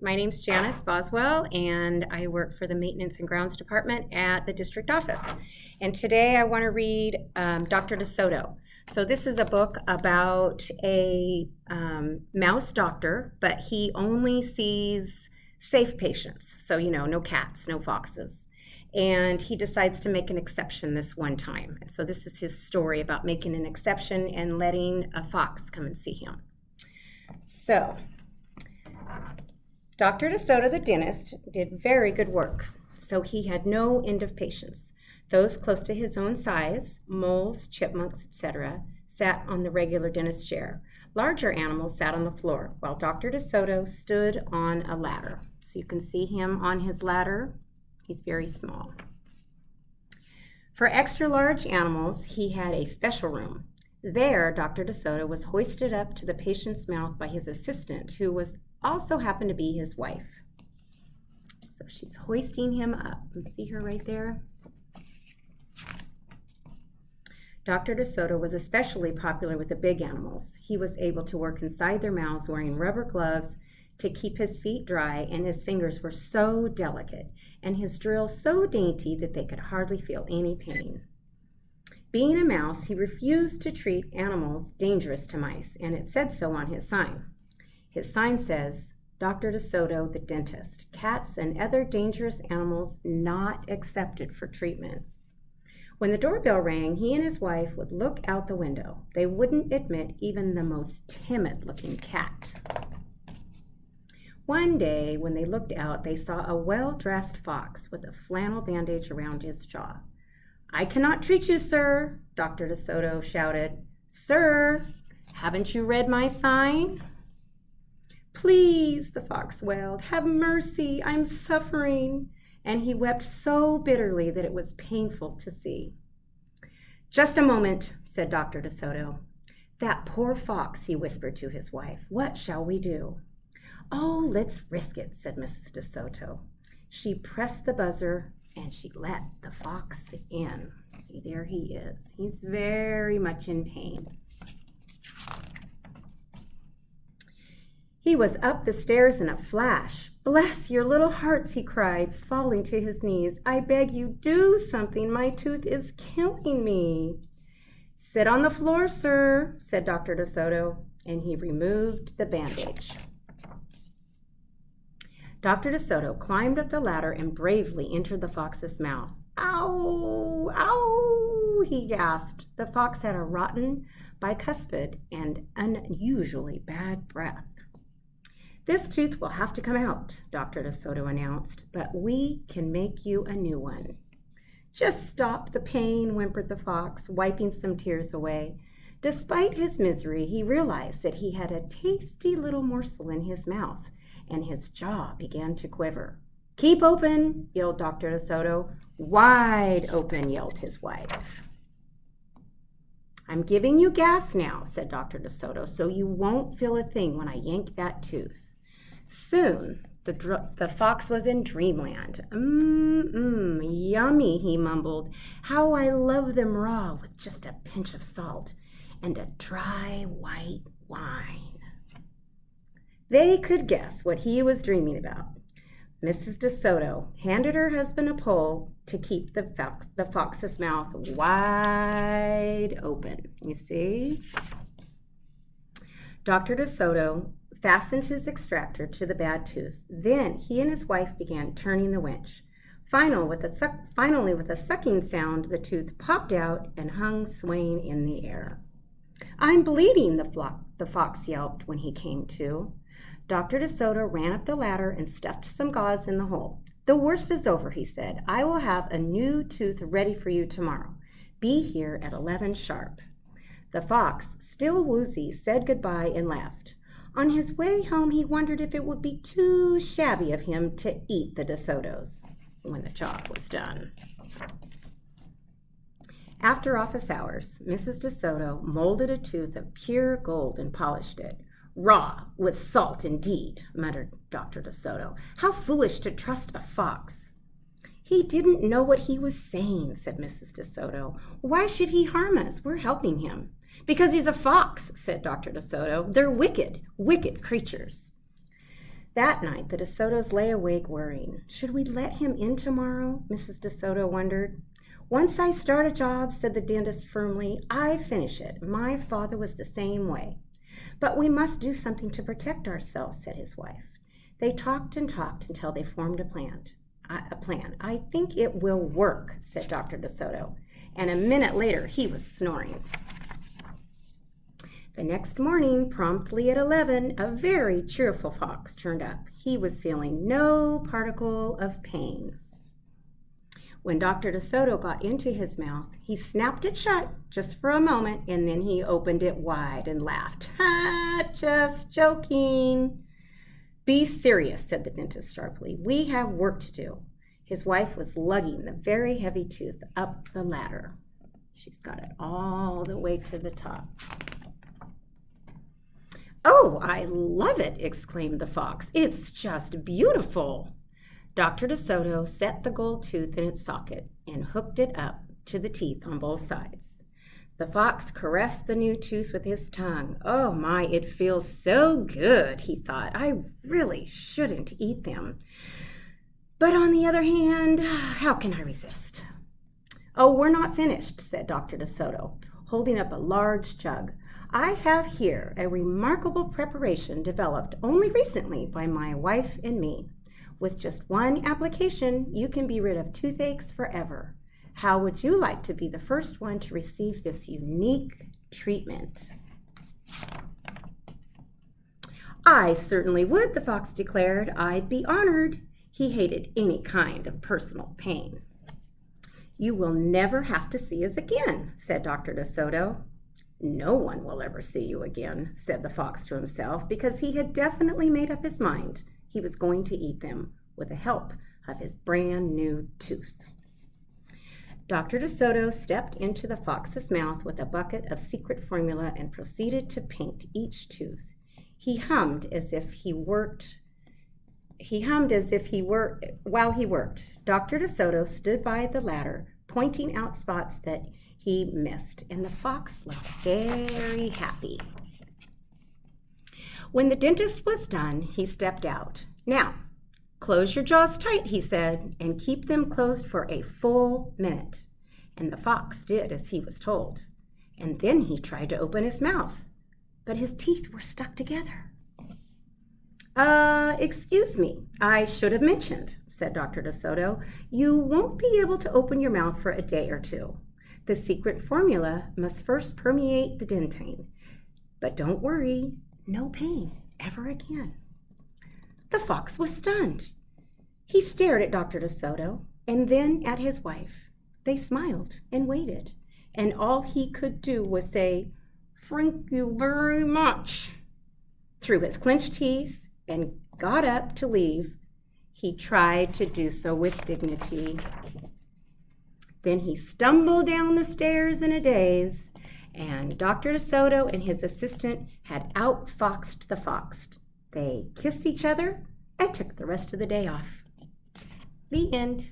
My name's Janice Boswell, and I work for the Maintenance and Grounds Department at the district office. And today I want to read Dr. DeSoto. So this is a book about a mouse doctor, but he only sees safe patients. So, no cats, no foxes. And he decides to make an exception this one time. And so this is his story about making an exception and letting a fox come and see him. So, Dr. DeSoto, the dentist, did very good work. So he had no end of patients. Those close to his own size, moles, chipmunks, etc., sat on the regular dentist chair. Larger animals sat on the floor, while Dr. DeSoto stood on a ladder. So you can see him on his ladder. He's very small. For extra large animals, he had a special room. There, Dr. DeSoto was hoisted up to the patient's mouth by his assistant, who also happened to be his wife. So she's hoisting him up. You see her right there? Dr. DeSoto was especially popular with the big animals. He was able to work inside their mouths wearing rubber gloves to keep his feet dry, and his fingers were so delicate, and his drills so dainty that they could hardly feel any pain. Being a mouse, he refused to treat animals dangerous to mice, and it said so on his sign. His sign says, Dr. DeSoto, the dentist, cats and other dangerous animals not accepted for treatment. When the doorbell rang, he and his wife would look out the window. They wouldn't admit even the most timid-looking cat. One day, when they looked out, they saw a well-dressed fox with a flannel bandage around his jaw. I cannot treat you, sir, Dr. DeSoto shouted. Sir, haven't you read my sign? Please, the fox wailed, have mercy, I'm suffering. And he wept so bitterly that it was painful to see. Just a moment, said Dr. DeSoto. That poor fox, he whispered to his wife. What shall we do? Oh, let's risk it, said Mrs. DeSoto. She pressed the buzzer and she let the fox in. See, there he is. He's very much in pain. He was up the stairs in a flash. Bless your little hearts, he cried, falling to his knees. I beg you, do something. My tooth is killing me. Sit on the floor, sir, said Dr. DeSoto, and he removed the bandage. Dr. DeSoto climbed up the ladder and bravely entered the fox's mouth. Ow, ow, he gasped. The fox had a rotten bicuspid and unusually bad breath. This tooth will have to come out, Dr. DeSoto announced, but we can make you a new one. Just stop the pain, whimpered the fox, wiping some tears away. Despite his misery, he realized that he had a tasty little morsel in his mouth, and his jaw began to quiver. Keep open, yelled Dr. DeSoto. Wide open, yelled his wife. I'm giving you gas now, said Dr. DeSoto, so you won't feel a thing when I yank that tooth. Soon, the fox was in dreamland. Yummy, he mumbled. How I love them raw with just a pinch of salt and a dry white wine. They could guess what he was dreaming about. Mrs. DeSoto handed her husband a pole to keep the fox's mouth wide open. You see? Dr. DeSoto fastened his extractor to the bad tooth. Then he and his wife began turning the winch. Finally, with a sucking sound, the tooth popped out and hung swaying in the air. I'm bleeding, the fox yelped when he came to. Dr. DeSoto ran up the ladder and stuffed some gauze in the hole. The worst is over, he said. I will have a new tooth ready for you tomorrow. Be here at 11 sharp. The fox, still woozy, said goodbye and left. On his way home, he wondered if it would be too shabby of him to eat the DeSotos when the job was done. After office hours, Mrs. DeSoto molded a tooth of pure gold and polished it. Raw, with salt indeed, muttered Dr. DeSoto. How foolish to trust a fox. He didn't know what he was saying, said Mrs. DeSoto. Why should he harm us? We're helping him. Because he's a fox, said Dr. DeSoto. They're wicked, wicked creatures. That night, the DeSotos lay awake worrying. Should we let him in tomorrow? Mrs. DeSoto wondered. Once I start a job, said the dentist firmly, I finish it. My father was the same way. But we must do something to protect ourselves, said his wife. They talked and talked until they formed a plan. I think it will work, said Dr. DeSoto. And a minute later, he was snoring. The next morning, promptly at 11, a very cheerful fox turned up. He was feeling no particle of pain. When Dr. DeSoto got into his mouth, he snapped it shut just for a moment, and then he opened it wide and laughed. Ha, just joking. Be serious, said the dentist sharply. We have work to do. His wife was lugging the very heavy tooth up the ladder. She's got it all the way to the top. Oh, I love it, exclaimed the fox. It's just beautiful. Dr. DeSoto set the gold tooth in its socket and hooked it up to the teeth on both sides. The fox caressed the new tooth with his tongue. Oh my, it feels so good, he thought. I really shouldn't eat them. But on the other hand, how can I resist? Oh, we're not finished, said Dr. DeSoto, holding up a large jug. I have here a remarkable preparation developed only recently by my wife and me. With just one application, you can be rid of toothaches forever. How would you like to be the first one to receive this unique treatment? I certainly would, the fox declared. I'd be honored. He hated any kind of personal pain. You will never have to see us again, said Dr. DeSoto. No one will ever see you again, said the fox to himself, because he had definitely made up his mind he was going to eat them with the help of his brand new tooth. Dr. DeSoto stepped into the fox's mouth with a bucket of secret formula and proceeded to paint each tooth. He hummed as if he worked. While he worked. Dr. DeSoto stood by the ladder, pointing out spots that he missed, and the fox looked very happy. When the dentist was done, he stepped out. Now, close your jaws tight, he said, and keep them closed for a full minute. And the fox did as he was told. And then he tried to open his mouth, but his teeth were stuck together. Excuse me, I should have mentioned, said Dr. DeSoto. You won't be able to open your mouth for a day or two. The secret formula must first permeate the dentine. But don't worry, no pain ever again. The fox was stunned. He stared at Dr. DeSoto and then at his wife. They smiled and waited, and all he could do was say, "Thank you very much," through his clenched teeth, and got up to leave. He tried to do so with dignity. Then he stumbled down the stairs in a daze, and Dr. DeSoto and his assistant had outfoxed the fox. They kissed each other and took the rest of the day off. The end.